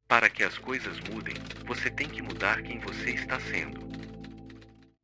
Para que as coisas mudem, você tem que mudar quem você está sendo.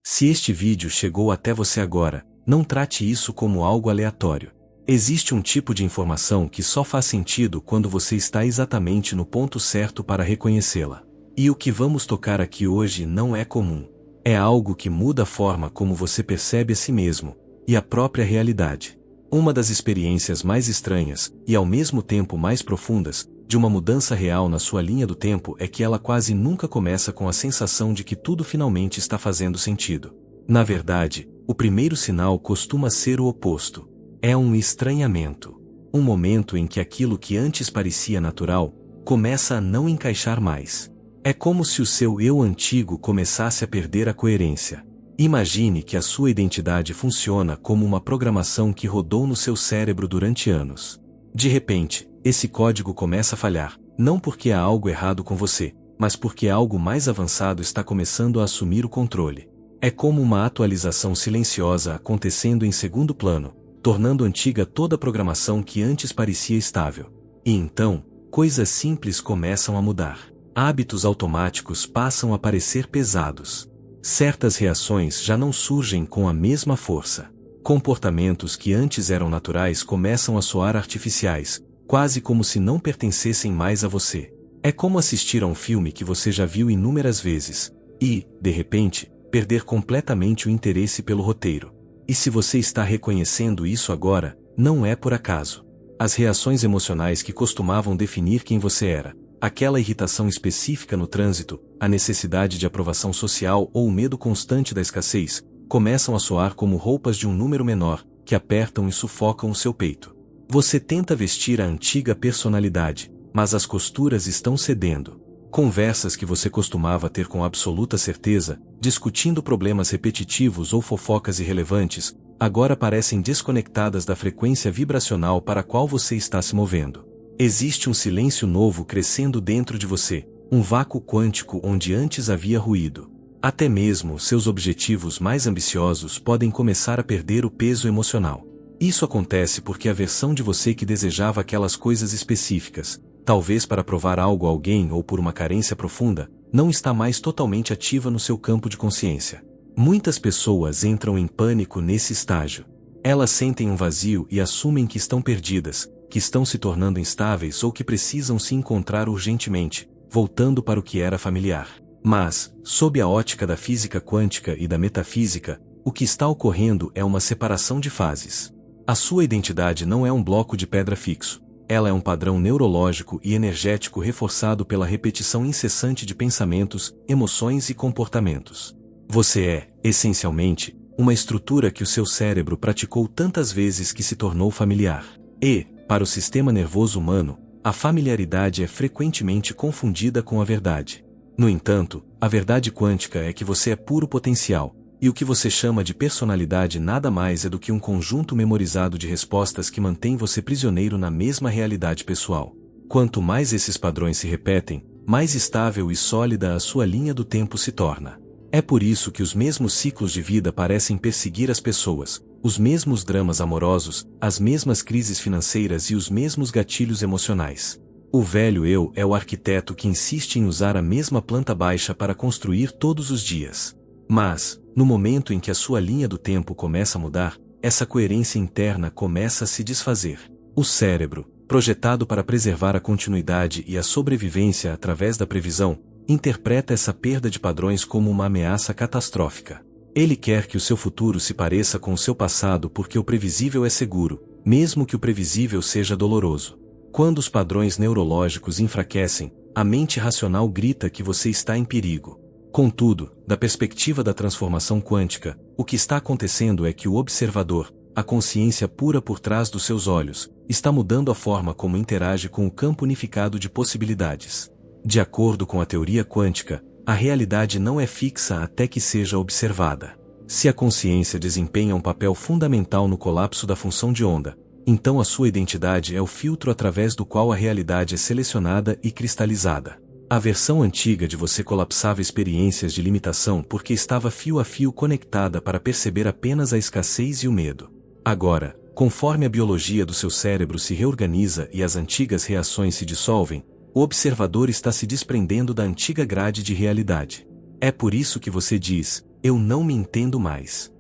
Se este vídeo chegou até você agora, não trate isso como algo aleatório. Existe um tipo de informação que só faz sentido quando você está exatamente no ponto certo para reconhecê-la. E o que vamos tocar aqui hoje não é comum. É algo que muda a forma como você percebe a si mesmo e a própria realidade. Uma das experiências mais estranhas, e ao mesmo tempo mais profundas, de uma mudança real na sua linha do tempo é que ela quase nunca começa com a sensação de que tudo finalmente está fazendo sentido. Na verdade, o primeiro sinal costuma ser o oposto. É um estranhamento. Um momento em que aquilo que antes parecia natural, começa a não encaixar mais. É como se o seu eu antigo começasse a perder a coerência. Imagine que a sua identidade funciona como uma programação que rodou no seu cérebro durante anos. De repente, esse código começa a falhar, não porque há algo errado com você, mas porque algo mais avançado está começando a assumir o controle. É como uma atualização silenciosa acontecendo em segundo plano, tornando antiga toda a programação que antes parecia estável. E então, coisas simples começam a mudar. Hábitos automáticos passam a parecer pesados. Certas reações já não surgem com a mesma força. Comportamentos que antes eram naturais começam a soar artificiais, quase como se não pertencessem mais a você. É como assistir a um filme que você já viu inúmeras vezes, e, de repente, perder completamente o interesse pelo roteiro. E se você está reconhecendo isso agora, não é por acaso. As reações emocionais que costumavam definir quem você era, aquela irritação específica no trânsito, a necessidade de aprovação social ou o medo constante da escassez, começam a soar como roupas de um número menor, que apertam e sufocam o seu peito. Você tenta vestir a antiga personalidade, mas as costuras estão cedendo. Conversas que você costumava ter com absoluta certeza, discutindo problemas repetitivos ou fofocas irrelevantes, agora parecem desconectadas da frequência vibracional para a qual você está se movendo. Existe um silêncio novo crescendo dentro de você, um vácuo quântico onde antes havia ruído. Até mesmo seus objetivos mais ambiciosos podem começar a perder o peso emocional. Isso acontece porque a versão de você que desejava aquelas coisas específicas, talvez para provar algo a alguém ou por uma carência profunda, não está mais totalmente ativa no seu campo de consciência. Muitas pessoas entram em pânico nesse estágio. Elas sentem um vazio e assumem que estão perdidas, que estão se tornando instáveis ou que precisam se encontrar urgentemente, voltando para o que era familiar. Mas, sob a ótica da física quântica e da metafísica, o que está ocorrendo é uma separação de fases. A sua identidade não é um bloco de pedra fixo. Ela é um padrão neurológico e energético reforçado pela repetição incessante de pensamentos, emoções e comportamentos. Você é, essencialmente, uma estrutura que o seu cérebro praticou tantas vezes que se tornou familiar. E, para o sistema nervoso humano, a familiaridade é frequentemente confundida com a verdade. No entanto, a verdade quântica é que você é puro potencial, e o que você chama de personalidade nada mais é do que um conjunto memorizado de respostas que mantém você prisioneiro na mesma realidade pessoal. Quanto mais esses padrões se repetem, mais estável e sólida a sua linha do tempo se torna. É por isso que os mesmos ciclos de vida parecem perseguir as pessoas, os mesmos dramas amorosos, as mesmas crises financeiras e os mesmos gatilhos emocionais. O velho eu é o arquiteto que insiste em usar a mesma planta baixa para construir todos os dias. Mas, no momento em que a sua linha do tempo começa a mudar, essa coerência interna começa a se desfazer. O cérebro, projetado para preservar a continuidade e a sobrevivência através da previsão, interpreta essa perda de padrões como uma ameaça catastrófica. Ele quer que o seu futuro se pareça com o seu passado porque o previsível é seguro, mesmo que o previsível seja doloroso. Quando os padrões neurológicos enfraquecem, a mente racional grita que você está em perigo. Contudo, da perspectiva da transformação quântica, o que está acontecendo é que o observador, a consciência pura por trás dos seus olhos, está mudando a forma como interage com o campo unificado de possibilidades. De acordo com a teoria quântica, a realidade não é fixa até que seja observada. Se a consciência desempenha um papel fundamental no colapso da função de onda, então a sua identidade é o filtro através do qual a realidade é selecionada e cristalizada. A versão antiga de você colapsava experiências de limitação porque estava fio a fio conectada para perceber apenas a escassez e o medo. Agora, conforme a biologia do seu cérebro se reorganiza e as antigas reações se dissolvem, o observador está se desprendendo da antiga grade de realidade. É por isso que você diz, eu não me entendo mais.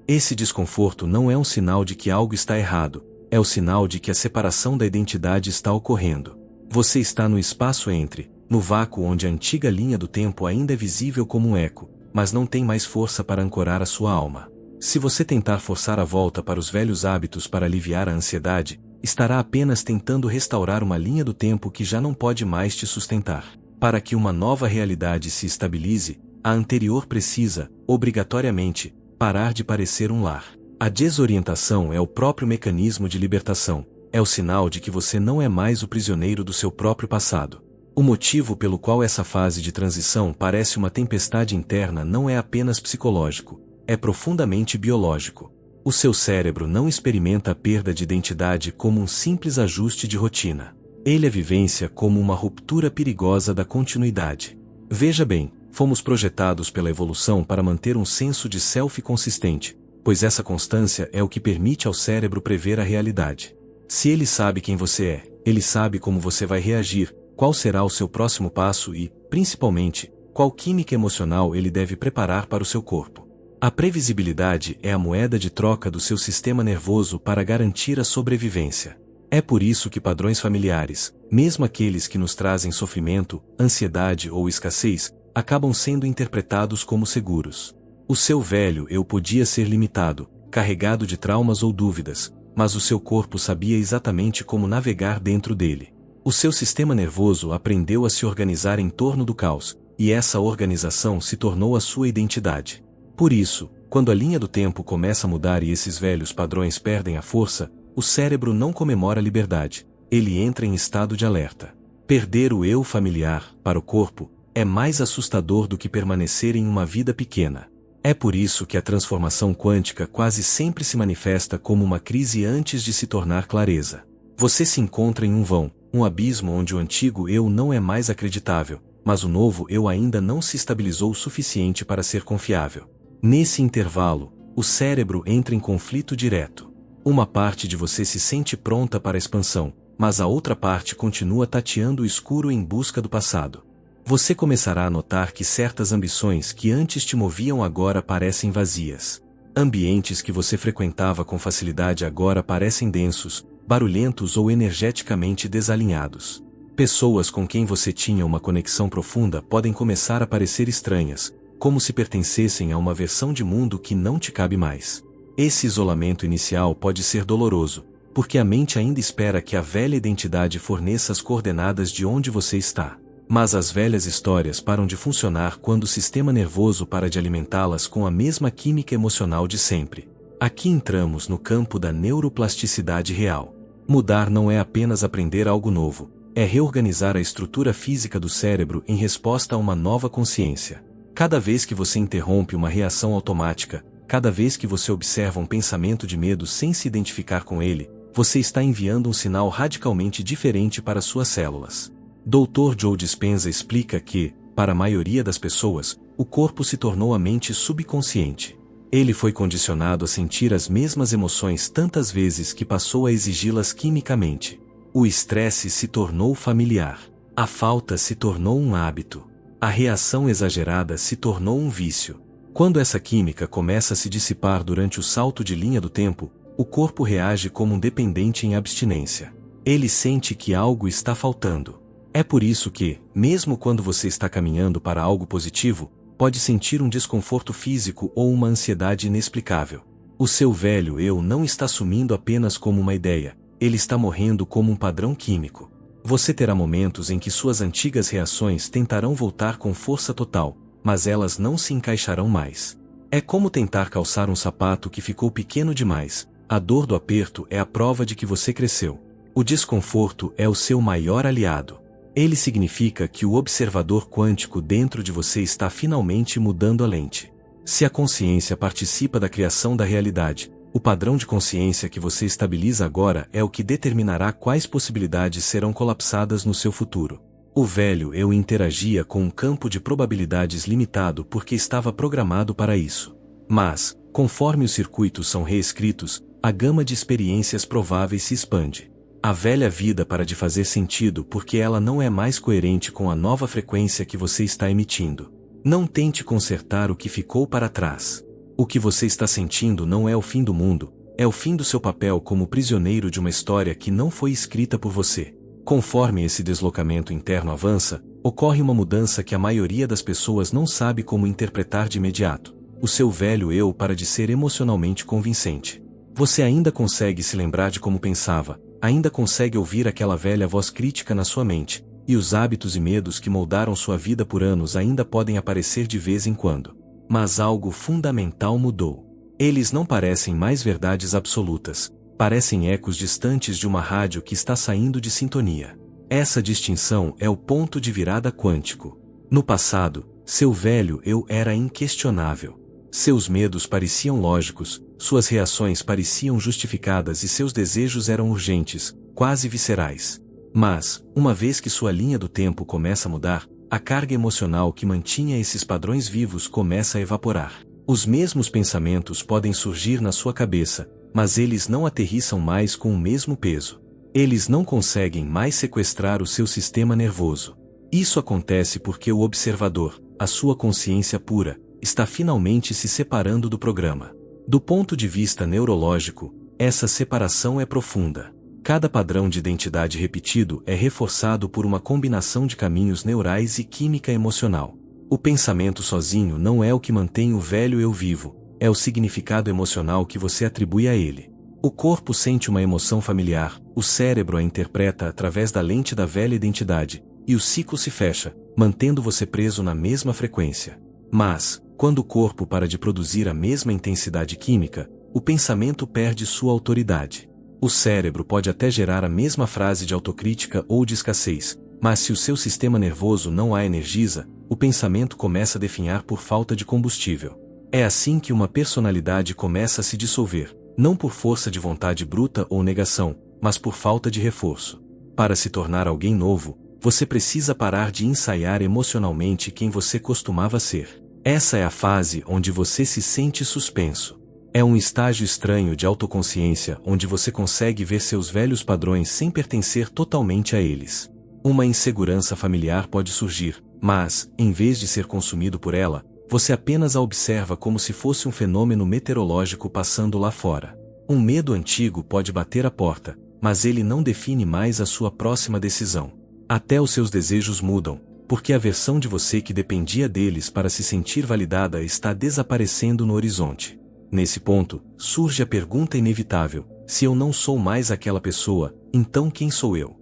Esse desconforto não é um sinal de que algo está errado, é o sinal de que a separação da identidade está ocorrendo. Você está no espaço entre, no vácuo onde a antiga linha do tempo ainda é visível como um eco, mas não tem mais força para ancorar a sua alma. Se você tentar forçar a volta para os velhos hábitos para aliviar a ansiedade, estará apenas tentando restaurar uma linha do tempo que já não pode mais te sustentar. Para que uma nova realidade se estabilize, a anterior precisa, obrigatoriamente, parar de parecer um lar. A desorientação é o próprio mecanismo de libertação, é o sinal de que você não é mais o prisioneiro do seu próprio passado. O motivo pelo qual essa fase de transição parece uma tempestade interna não é apenas psicológico, é profundamente biológico. O seu cérebro não experimenta a perda de identidade como um simples ajuste de rotina. Ele a vivência como uma ruptura perigosa da continuidade. Veja bem, fomos projetados pela evolução para manter um senso de self consistente, pois essa constância é o que permite ao cérebro prever a realidade. Se ele sabe quem você é, ele sabe como você vai reagir, qual será o seu próximo passo e, principalmente, qual química emocional ele deve preparar para o seu corpo. A previsibilidade é a moeda de troca do seu sistema nervoso para garantir a sobrevivência. É por isso que padrões familiares, mesmo aqueles que nos trazem sofrimento, ansiedade ou escassez, acabam sendo interpretados como seguros. O seu velho eu podia ser limitado, carregado de traumas ou dúvidas, mas o seu corpo sabia exatamente como navegar dentro dele. O seu sistema nervoso aprendeu a se organizar em torno do caos, e essa organização se tornou a sua identidade. Por isso, quando a linha do tempo começa a mudar e esses velhos padrões perdem a força, o cérebro não comemora a liberdade, ele entra em estado de alerta. Perder o eu familiar, para o corpo, é mais assustador do que permanecer em uma vida pequena. É por isso que a transformação quântica quase sempre se manifesta como uma crise antes de se tornar clareza. Você se encontra em um vão, um abismo onde o antigo eu não é mais acreditável, mas o novo eu ainda não se estabilizou o suficiente para ser confiável. Nesse intervalo, o cérebro entra em conflito direto. Uma parte de você se sente pronta para a expansão, mas a outra parte continua tateando o escuro em busca do passado. Você começará a notar que certas ambições que antes te moviam agora parecem vazias. Ambientes que você frequentava com facilidade agora parecem densos, barulhentos ou energeticamente desalinhados. Pessoas com quem você tinha uma conexão profunda podem começar a parecer estranhas, como se pertencessem a uma versão de mundo que não te cabe mais. Esse isolamento inicial pode ser doloroso, porque a mente ainda espera que a velha identidade forneça as coordenadas de onde você está. Mas as velhas histórias param de funcionar quando o sistema nervoso para de alimentá-las com a mesma química emocional de sempre. Aqui entramos no campo da neuroplasticidade real. Mudar não é apenas aprender algo novo, é reorganizar a estrutura física do cérebro em resposta a uma nova consciência. Cada vez que você interrompe uma reação automática, cada vez que você observa um pensamento de medo sem se identificar com ele, você está enviando um sinal radicalmente diferente para suas células. Dr. Joe Dispenza explica que, para a maioria das pessoas, o corpo se tornou a mente subconsciente. Ele foi condicionado a sentir as mesmas emoções tantas vezes que passou a exigi-las quimicamente. O estresse se tornou familiar. A falta se tornou um hábito. A reação exagerada se tornou um vício. Quando essa química começa a se dissipar durante o salto de linha do tempo, o corpo reage como um dependente em abstinência. Ele sente que algo está faltando. É por isso que, mesmo quando você está caminhando para algo positivo, pode sentir um desconforto físico ou uma ansiedade inexplicável. O seu velho eu não está sumindo apenas como uma ideia, ele está morrendo como um padrão químico. Você terá momentos em que suas antigas reações tentarão voltar com força total, mas elas não se encaixarão mais. É como tentar calçar um sapato que ficou pequeno demais. A dor do aperto é a prova de que você cresceu. O desconforto é o seu maior aliado. Ele significa que o observador quântico dentro de você está finalmente mudando a lente. Se a consciência participa da criação da realidade, o padrão de consciência que você estabiliza agora é o que determinará quais possibilidades serão colapsadas no seu futuro. O velho eu interagia com um campo de probabilidades limitado porque estava programado para isso. Mas, conforme os circuitos são reescritos, a gama de experiências prováveis se expande. A velha vida para de fazer sentido porque ela não é mais coerente com a nova frequência que você está emitindo. Não tente consertar o que ficou para trás. O que você está sentindo não é o fim do mundo, é o fim do seu papel como prisioneiro de uma história que não foi escrita por você. Conforme esse deslocamento interno avança, ocorre uma mudança que a maioria das pessoas não sabe como interpretar de imediato. O seu velho eu para de ser emocionalmente convincente. Você ainda consegue se lembrar de como pensava, ainda consegue ouvir aquela velha voz crítica na sua mente, e os hábitos e medos que moldaram sua vida por anos ainda podem aparecer de vez em quando. Mas algo fundamental mudou. Eles não parecem mais verdades absolutas, parecem ecos distantes de uma rádio que está saindo de sintonia. Essa distinção é o ponto de virada quântico. No passado, seu velho eu era inquestionável. Seus medos pareciam lógicos, suas reações pareciam justificadas e seus desejos eram urgentes, quase viscerais. Mas, uma vez que sua linha do tempo começa a mudar, a carga emocional que mantinha esses padrões vivos começa a evaporar. Os mesmos pensamentos podem surgir na sua cabeça, mas eles não aterrissam mais com o mesmo peso. Eles não conseguem mais sequestrar o seu sistema nervoso. Isso acontece porque o observador, a sua consciência pura, está finalmente se separando do programa. Do ponto de vista neurológico, essa separação é profunda. Cada padrão de identidade repetido é reforçado por uma combinação de caminhos neurais e química emocional. O pensamento sozinho não é o que mantém o velho eu vivo, é o significado emocional que você atribui a ele. O corpo sente uma emoção familiar, o cérebro a interpreta através da lente da velha identidade, e o ciclo se fecha, mantendo você preso na mesma frequência. Mas, quando o corpo para de produzir a mesma intensidade química, o pensamento perde sua autoridade. O cérebro pode até gerar a mesma frase de autocrítica ou de escassez, mas se o seu sistema nervoso não a energiza, o pensamento começa a definhar por falta de combustível. É assim que uma personalidade começa a se dissolver, não por força de vontade bruta ou negação, mas por falta de reforço. Para se tornar alguém novo, você precisa parar de ensaiar emocionalmente quem você costumava ser. Essa é a fase onde você se sente suspenso. É um estágio estranho de autoconsciência onde você consegue ver seus velhos padrões sem pertencer totalmente a eles. Uma insegurança familiar pode surgir, mas, em vez de ser consumido por ela, você apenas a observa como se fosse um fenômeno meteorológico passando lá fora. Um medo antigo pode bater à porta, mas ele não define mais a sua próxima decisão. Até os seus desejos mudam, porque a versão de você que dependia deles para se sentir validada está desaparecendo no horizonte. Nesse ponto, surge a pergunta inevitável: se eu não sou mais aquela pessoa, então quem sou eu?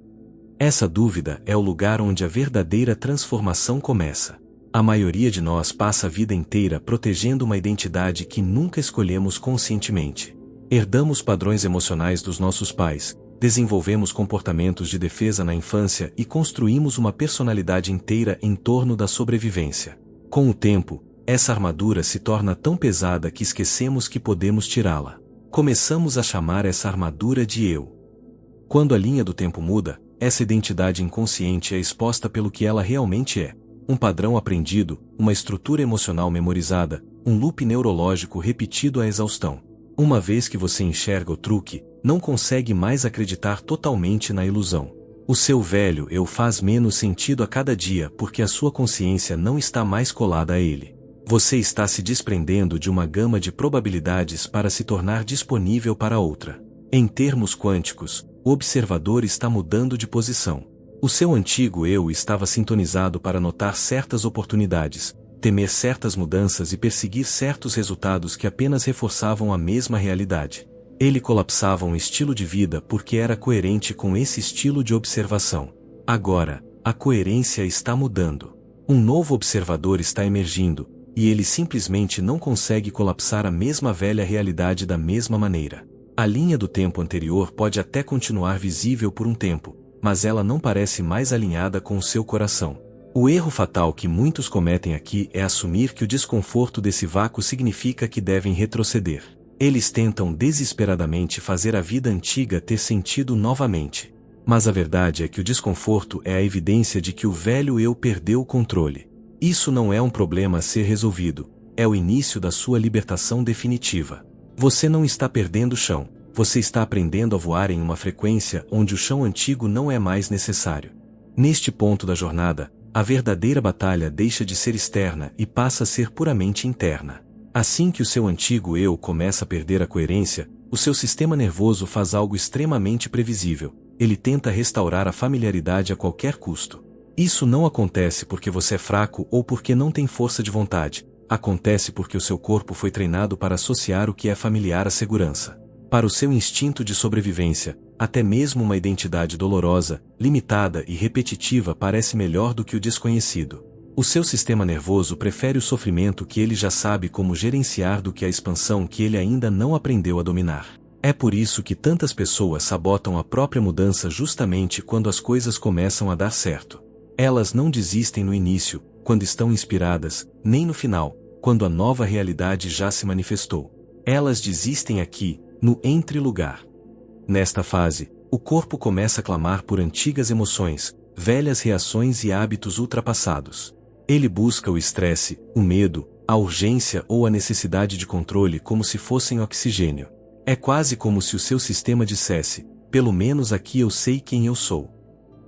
Essa dúvida é o lugar onde a verdadeira transformação começa. A maioria de nós passa a vida inteira protegendo uma identidade que nunca escolhemos conscientemente. Herdamos padrões emocionais dos nossos pais, desenvolvemos comportamentos de defesa na infância e construímos uma personalidade inteira em torno da sobrevivência. Com o tempo, essa armadura se torna tão pesada que esquecemos que podemos tirá-la. Começamos a chamar essa armadura de eu. Quando a linha do tempo muda, essa identidade inconsciente é exposta pelo que ela realmente é: um padrão aprendido, uma estrutura emocional memorizada, um loop neurológico repetido à exaustão. Uma vez que você enxerga o truque, não consegue mais acreditar totalmente na ilusão. O seu velho eu faz menos sentido a cada dia porque a sua consciência não está mais colada a ele. Você está se desprendendo de uma gama de probabilidades para se tornar disponível para outra. Em termos quânticos, o observador está mudando de posição. O seu antigo eu estava sintonizado para notar certas oportunidades, temer certas mudanças e perseguir certos resultados que apenas reforçavam a mesma realidade. Ele colapsava um estilo de vida porque era coerente com esse estilo de observação. Agora, a coerência está mudando. Um novo observador está emergindo, e ele simplesmente não consegue colapsar a mesma velha realidade da mesma maneira. A linha do tempo anterior pode até continuar visível por um tempo, mas ela não parece mais alinhada com o seu coração. O erro fatal que muitos cometem aqui é assumir que o desconforto desse vácuo significa que devem retroceder. Eles tentam desesperadamente fazer a vida antiga ter sentido novamente. Mas a verdade é que o desconforto é a evidência de que o velho eu perdeu o controle. Isso não é um problema a ser resolvido, é o início da sua libertação definitiva. Você não está perdendo chão, você está aprendendo a voar em uma frequência onde o chão antigo não é mais necessário. Neste ponto da jornada, a verdadeira batalha deixa de ser externa e passa a ser puramente interna. Assim que o seu antigo eu começa a perder a coerência, o seu sistema nervoso faz algo extremamente previsível. Ele tenta restaurar a familiaridade a qualquer custo. Isso não acontece porque você é fraco ou porque não tem força de vontade. Acontece porque o seu corpo foi treinado para associar o que é familiar à segurança. Para o seu instinto de sobrevivência, até mesmo uma identidade dolorosa, limitada e repetitiva parece melhor do que o desconhecido. O seu sistema nervoso prefere o sofrimento que ele já sabe como gerenciar do que a expansão que ele ainda não aprendeu a dominar. É por isso que tantas pessoas sabotam a própria mudança justamente quando as coisas começam a dar certo. Elas não desistem no início, quando estão inspiradas, nem no final, quando a nova realidade já se manifestou. Elas desistem aqui, no entre-lugar. Nesta fase, o corpo começa a clamar por antigas emoções, velhas reações e hábitos ultrapassados. Ele busca o estresse, o medo, a urgência ou a necessidade de controle como se fossem oxigênio. É quase como se o seu sistema dissesse: pelo menos aqui eu sei quem eu sou.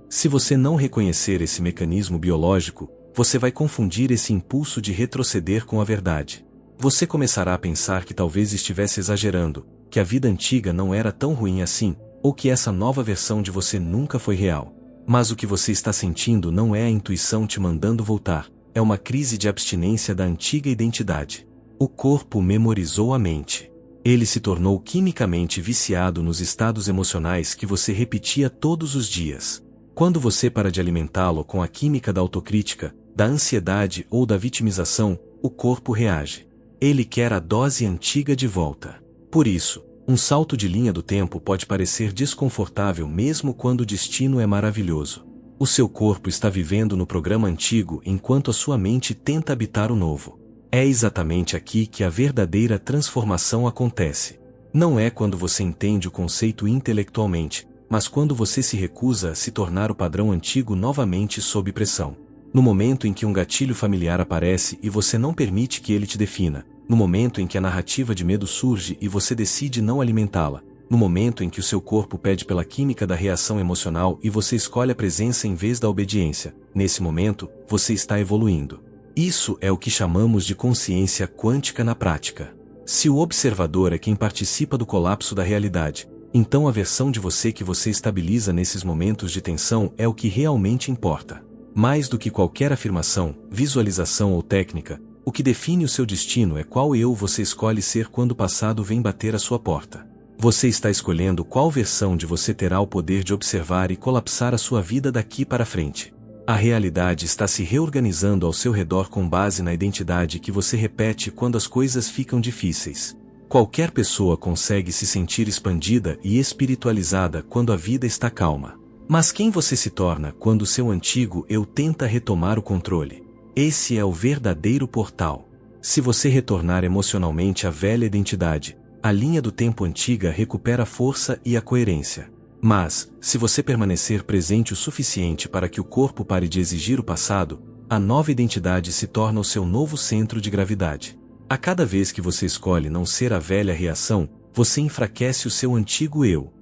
Se você não reconhecer esse mecanismo biológico, você vai confundir esse impulso de retroceder com a verdade. Você começará a pensar que talvez estivesse exagerando, que a vida antiga não era tão ruim assim, ou que essa nova versão de você nunca foi real. Mas o que você está sentindo não é a intuição te mandando voltar, é uma crise de abstinência da antiga identidade. O corpo memorizou a mente. Ele se tornou quimicamente viciado nos estados emocionais que você repetia todos os dias. Quando você para de alimentá-lo com a química da autocrítica, da ansiedade ou da vitimização, o corpo reage. Ele quer a dose antiga de volta. Por isso, um salto de linha do tempo pode parecer desconfortável mesmo quando o destino é maravilhoso. O seu corpo está vivendo no programa antigo enquanto a sua mente tenta habitar o novo. É exatamente aqui que a verdadeira transformação acontece. Não é quando você entende o conceito intelectualmente, mas quando você se recusa a se tornar o padrão antigo novamente sob pressão. No momento em que um gatilho familiar aparece e você não permite que ele te defina, no momento em que a narrativa de medo surge e você decide não alimentá-la, no momento em que o seu corpo pede pela química da reação emocional e você escolhe a presença em vez da obediência, nesse momento, você está evoluindo. Isso é o que chamamos de consciência quântica na prática. Se o observador é quem participa do colapso da realidade, então a versão de você que você estabiliza nesses momentos de tensão é o que realmente importa. Mais do que qualquer afirmação, visualização ou técnica, o que define o seu destino é qual eu você escolhe ser quando o passado vem bater à sua porta. Você está escolhendo qual versão de você terá o poder de observar e colapsar a sua vida daqui para frente. A realidade está se reorganizando ao seu redor com base na identidade que você repete quando as coisas ficam difíceis. Qualquer pessoa consegue se sentir expandida e espiritualizada quando a vida está calma. Mas quem você se torna quando seu antigo eu tenta retomar o controle? Esse é o verdadeiro portal. Se você retornar emocionalmente à velha identidade, a linha do tempo antiga recupera a força e a coerência. Mas, se você permanecer presente o suficiente para que o corpo pare de exigir o passado, a nova identidade se torna o seu novo centro de gravidade. A cada vez que você escolhe não ser a velha reação, você enfraquece o seu antigo eu.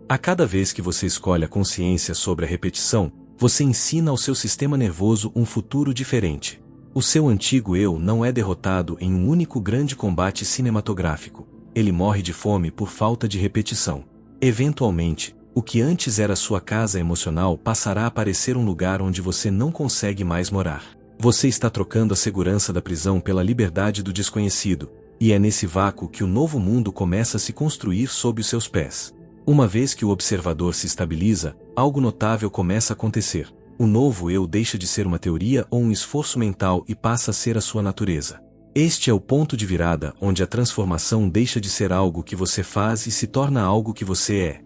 A cada vez que você escolhe a consciência sobre a repetição, você ensina ao seu sistema nervoso um futuro diferente. O seu antigo eu não é derrotado em um único grande combate cinematográfico. Ele morre de fome por falta de repetição. Eventualmente, o que antes era sua casa emocional passará a parecer um lugar onde você não consegue mais morar. Você está trocando a segurança da prisão pela liberdade do desconhecido, e é nesse vácuo que o novo mundo começa a se construir sob os seus pés. Uma vez que o observador se estabiliza, algo notável começa a acontecer. O novo eu deixa de ser uma teoria ou um esforço mental e passa a ser a sua natureza. Este é o ponto de virada onde a transformação deixa de ser algo que você faz e se torna algo que você é.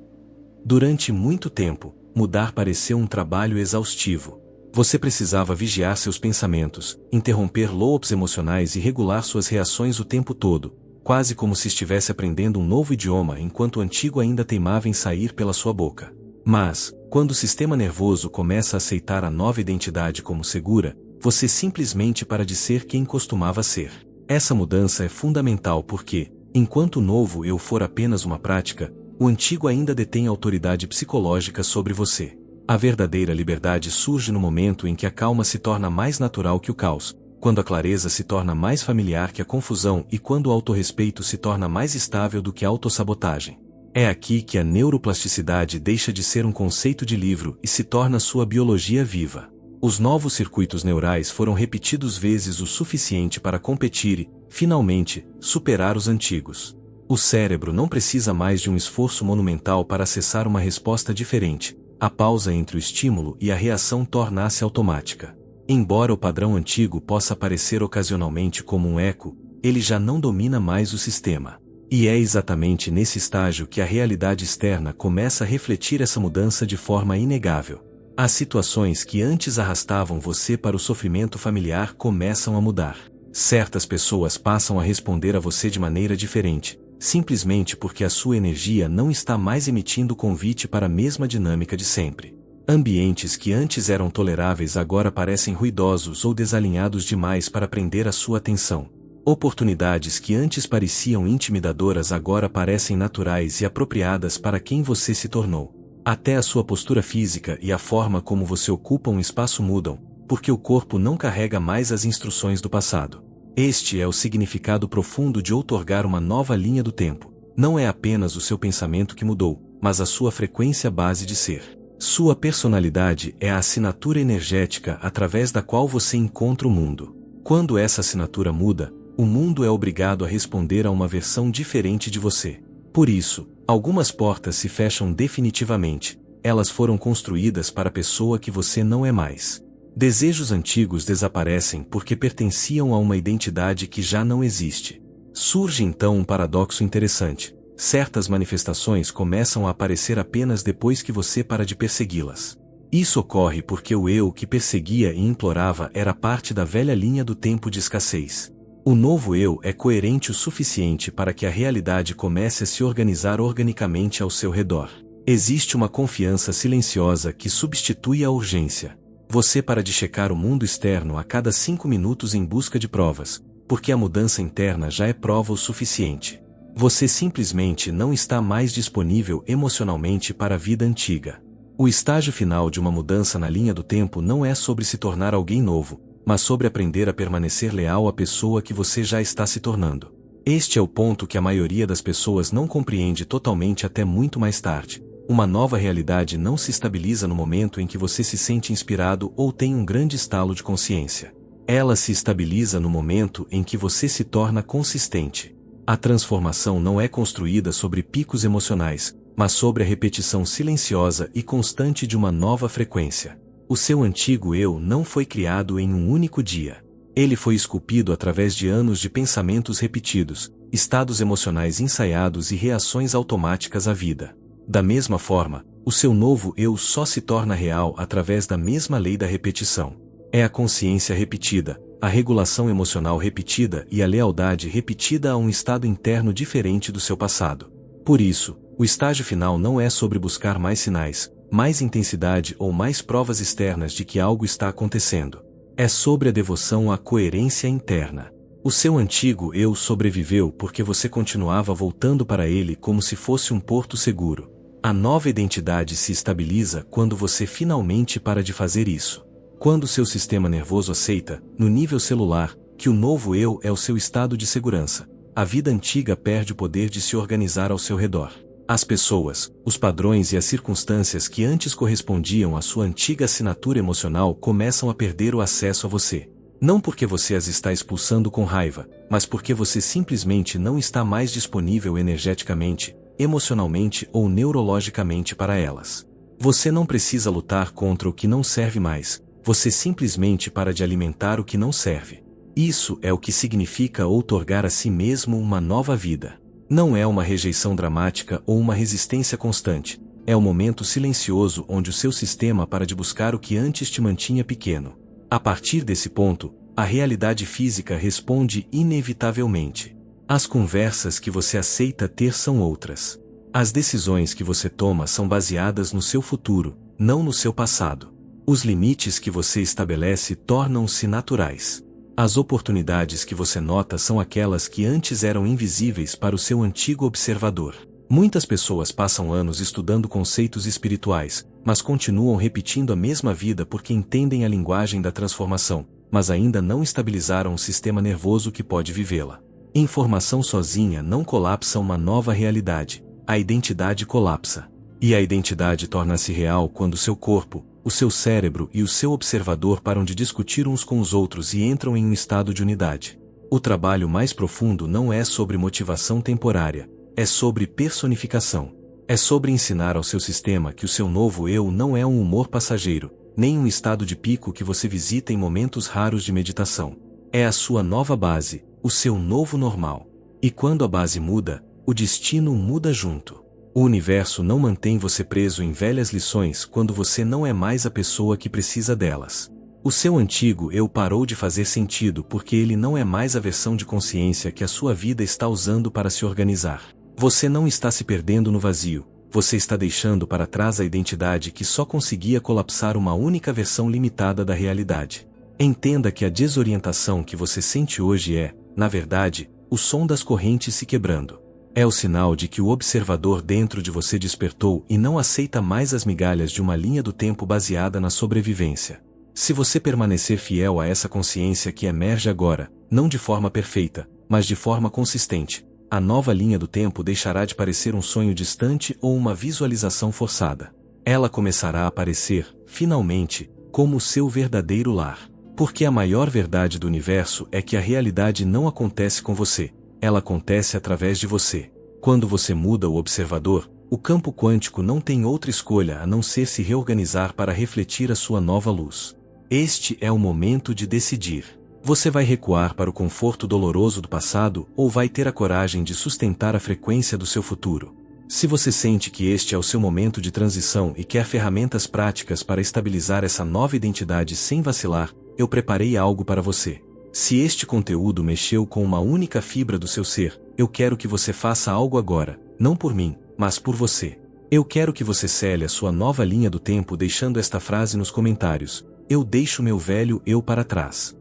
Durante muito tempo, mudar pareceu um trabalho exaustivo. Você precisava vigiar seus pensamentos, interromper loops emocionais e regular suas reações o tempo todo, quase como se estivesse aprendendo um novo idioma enquanto o antigo ainda teimava em sair pela sua boca. Mas, quando o sistema nervoso começa a aceitar a nova identidade como segura, você simplesmente para de ser quem costumava ser. Essa mudança é fundamental porque, enquanto o novo eu for apenas uma prática, O antigo ainda detém autoridade psicológica sobre você. A verdadeira liberdade surge no momento em que a calma se torna mais natural que o caos, quando a clareza se torna mais familiar que a confusão e quando o autorrespeito se torna mais estável do que a autossabotagem. É aqui que a neuroplasticidade deixa de ser um conceito de livro e se torna sua biologia viva. Os novos circuitos neurais foram repetidos vezes o suficiente para competir e, finalmente, superar os antigos. O cérebro não precisa mais de um esforço monumental para acessar uma resposta diferente. A pausa entre o estímulo e a reação torna-se automática. Embora o padrão antigo possa aparecer ocasionalmente como um eco, ele já não domina mais o sistema. E é exatamente nesse estágio que a realidade externa começa a refletir essa mudança de forma inegável. As situações que antes arrastavam você para o sofrimento familiar começam a mudar. Certas pessoas passam a responder a você de maneira diferente, simplesmente porque a sua energia não está mais emitindo convite para a mesma dinâmica de sempre. Ambientes que antes eram toleráveis agora parecem ruidosos ou desalinhados demais para prender a sua atenção. Oportunidades que antes pareciam intimidadoras agora parecem naturais e apropriadas para quem você se tornou. Até a sua postura física e a forma como você ocupa um espaço mudam, porque o corpo não carrega mais as instruções do passado. Este é o significado profundo de outorgar uma nova linha do tempo. Não é apenas o seu pensamento que mudou, mas a sua frequência base de ser. Sua personalidade é a assinatura energética através da qual você encontra o mundo. Quando essa assinatura muda, o mundo é obrigado a responder a uma versão diferente de você. Por isso, algumas portas se fecham definitivamente. Elas foram construídas para a pessoa que você não é mais. Desejos antigos desaparecem porque pertenciam a uma identidade que já não existe. Surge então um paradoxo interessante. Certas manifestações começam a aparecer apenas depois que você para de persegui-las. Isso ocorre porque o eu que perseguia e implorava era parte da velha linha do tempo de escassez. O novo eu é coerente o suficiente para que a realidade comece a se organizar organicamente ao seu redor. Existe uma confiança silenciosa que substitui a urgência. Você para de checar o mundo externo a cada 5 minutos em busca de provas, porque a mudança interna já é prova o suficiente. Você simplesmente não está mais disponível emocionalmente para a vida antiga. O estágio final de uma mudança na linha do tempo não é sobre se tornar alguém novo, mas sobre aprender a permanecer leal à pessoa que você já está se tornando. Este é o ponto que a maioria das pessoas não compreende totalmente até muito mais tarde. Uma nova realidade não se estabiliza no momento em que você se sente inspirado ou tem um grande estalo de consciência. Ela se estabiliza no momento em que você se torna consistente. A transformação não é construída sobre picos emocionais, mas sobre a repetição silenciosa e constante de uma nova frequência. O seu antigo eu não foi criado em um único dia. Ele foi esculpido através de anos de pensamentos repetidos, estados emocionais ensaiados e reações automáticas à vida. Da mesma forma, o seu novo eu só se torna real através da mesma lei da repetição. É a consciência repetida, a regulação emocional repetida e a lealdade repetida a um estado interno diferente do seu passado. Por isso, o estágio final não é sobre buscar mais sinais, mais intensidade ou mais provas externas de que algo está acontecendo. É sobre a devoção à coerência interna. O seu antigo eu sobreviveu porque você continuava voltando para ele como se fosse um porto seguro. A nova identidade se estabiliza quando você finalmente para de fazer isso. Quando seu sistema nervoso aceita, no nível celular, que o novo eu é o seu estado de segurança, a vida antiga perde o poder de se organizar ao seu redor. As pessoas, os padrões e as circunstâncias que antes correspondiam à sua antiga assinatura emocional começam a perder o acesso a você. Não porque você as está expulsando com raiva, mas porque você simplesmente não está mais disponível energeticamente, emocionalmente ou neurologicamente para elas. Você não precisa lutar contra o que não serve mais, você simplesmente para de alimentar o que não serve. Isso é o que significa outorgar a si mesmo uma nova vida. Não é uma rejeição dramática ou uma resistência constante, é o momento silencioso onde o seu sistema para de buscar o que antes te mantinha pequeno. A partir desse ponto, a realidade física responde inevitavelmente. As conversas que você aceita ter são outras. As decisões que você toma são baseadas no seu futuro, não no seu passado. Os limites que você estabelece tornam-se naturais. As oportunidades que você nota são aquelas que antes eram invisíveis para o seu antigo observador. Muitas pessoas passam anos estudando conceitos espirituais, mas continuam repetindo a mesma vida porque entendem a linguagem da transformação, mas ainda não estabilizaram o sistema nervoso que pode vivê-la. Informação sozinha não colapsa uma nova realidade, a identidade colapsa. E a identidade torna-se real quando seu corpo, o seu cérebro e o seu observador param de discutir uns com os outros e entram em um estado de unidade. O trabalho mais profundo não é sobre motivação temporária, é sobre personificação. É sobre ensinar ao seu sistema que o seu novo eu não é um humor passageiro, nem um estado de pico que você visita em momentos raros de meditação. É a sua nova base, o seu novo normal. E quando a base muda, o destino muda junto. O universo não mantém você preso em velhas lições quando você não é mais a pessoa que precisa delas. O seu antigo eu parou de fazer sentido porque ele não é mais a versão de consciência que a sua vida está usando para se organizar. Você não está se perdendo no vazio, você está deixando para trás a identidade que só conseguia colapsar uma única versão limitada da realidade. Entenda que a desorientação que você sente hoje é, na verdade, o som das correntes se quebrando. É o sinal de que o observador dentro de você despertou e não aceita mais as migalhas de uma linha do tempo baseada na sobrevivência. Se você permanecer fiel a essa consciência que emerge agora, não de forma perfeita, mas de forma consistente, a nova linha do tempo deixará de parecer um sonho distante ou uma visualização forçada. Ela começará a aparecer, finalmente, como o seu verdadeiro lar. Porque a maior verdade do universo é que a realidade não acontece com você, ela acontece através de você. Quando você muda o observador, o campo quântico não tem outra escolha a não ser se reorganizar para refletir a sua nova luz. Este é o momento de decidir. Você vai recuar para o conforto doloroso do passado ou vai ter a coragem de sustentar a frequência do seu futuro? Se você sente que este é o seu momento de transição e quer ferramentas práticas para estabilizar essa nova identidade sem vacilar, eu preparei algo para você. Se este conteúdo mexeu com uma única fibra do seu ser, eu quero que você faça algo agora, não por mim, mas por você. Eu quero que você cele a sua nova linha do tempo deixando esta frase nos comentários: eu deixo meu velho eu para trás.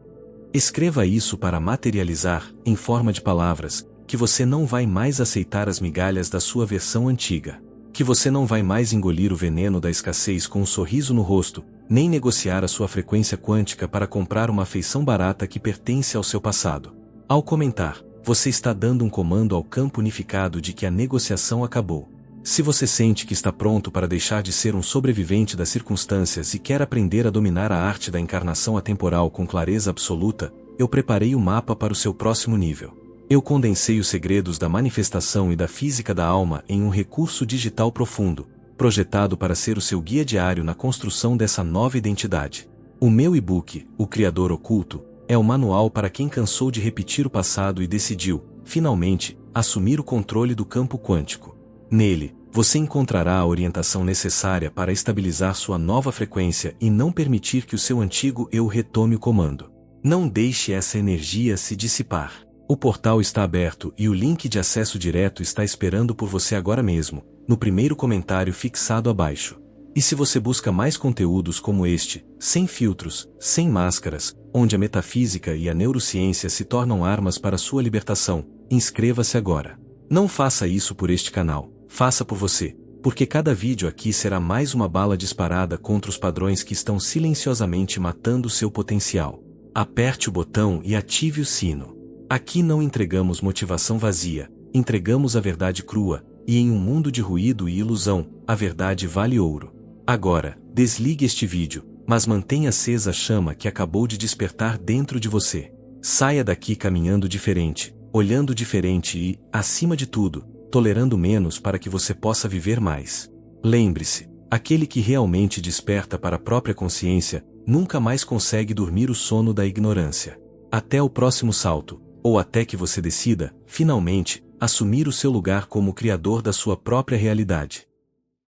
Escreva isso para materializar, em forma de palavras, que você não vai mais aceitar as migalhas da sua versão antiga. Que você não vai mais engolir o veneno da escassez com um sorriso no rosto, nem negociar a sua frequência quântica para comprar uma afeição barata que pertence ao seu passado. Ao comentar, você está dando um comando ao campo unificado de que a negociação acabou. Se você sente que está pronto para deixar de ser um sobrevivente das circunstâncias e quer aprender a dominar a arte da encarnação atemporal com clareza absoluta, eu preparei o mapa para o seu próximo nível. Eu condensei os segredos da manifestação e da física da alma em um recurso digital profundo, projetado para ser o seu guia diário na construção dessa nova identidade. O meu e-book, O Criador Oculto, é o manual para quem cansou de repetir o passado e decidiu, finalmente, assumir o controle do campo quântico. Nele, você encontrará a orientação necessária para estabilizar sua nova frequência e não permitir que o seu antigo eu retome o comando. Não deixe essa energia se dissipar. O portal está aberto e o link de acesso direto está esperando por você agora mesmo, no primeiro comentário fixado abaixo. E se você busca mais conteúdos como este, sem filtros, sem máscaras, onde a metafísica e a neurociência se tornam armas para sua libertação, inscreva-se agora. Não faça isso por este canal, faça por você, porque cada vídeo aqui será mais uma bala disparada contra os padrões que estão silenciosamente matando seu potencial. Aperte o botão e ative o sino. Aqui não entregamos motivação vazia, entregamos a verdade crua, e em um mundo de ruído e ilusão, a verdade vale ouro. Agora, desligue este vídeo, mas mantenha acesa a chama que acabou de despertar dentro de você. Saia daqui caminhando diferente, olhando diferente e, acima de tudo, tolerando menos para que você possa viver mais. Lembre-se, aquele que realmente desperta para a própria consciência, nunca mais consegue dormir o sono da ignorância. Até o próximo salto. Ou até que você decida, finalmente, assumir o seu lugar como criador da sua própria realidade.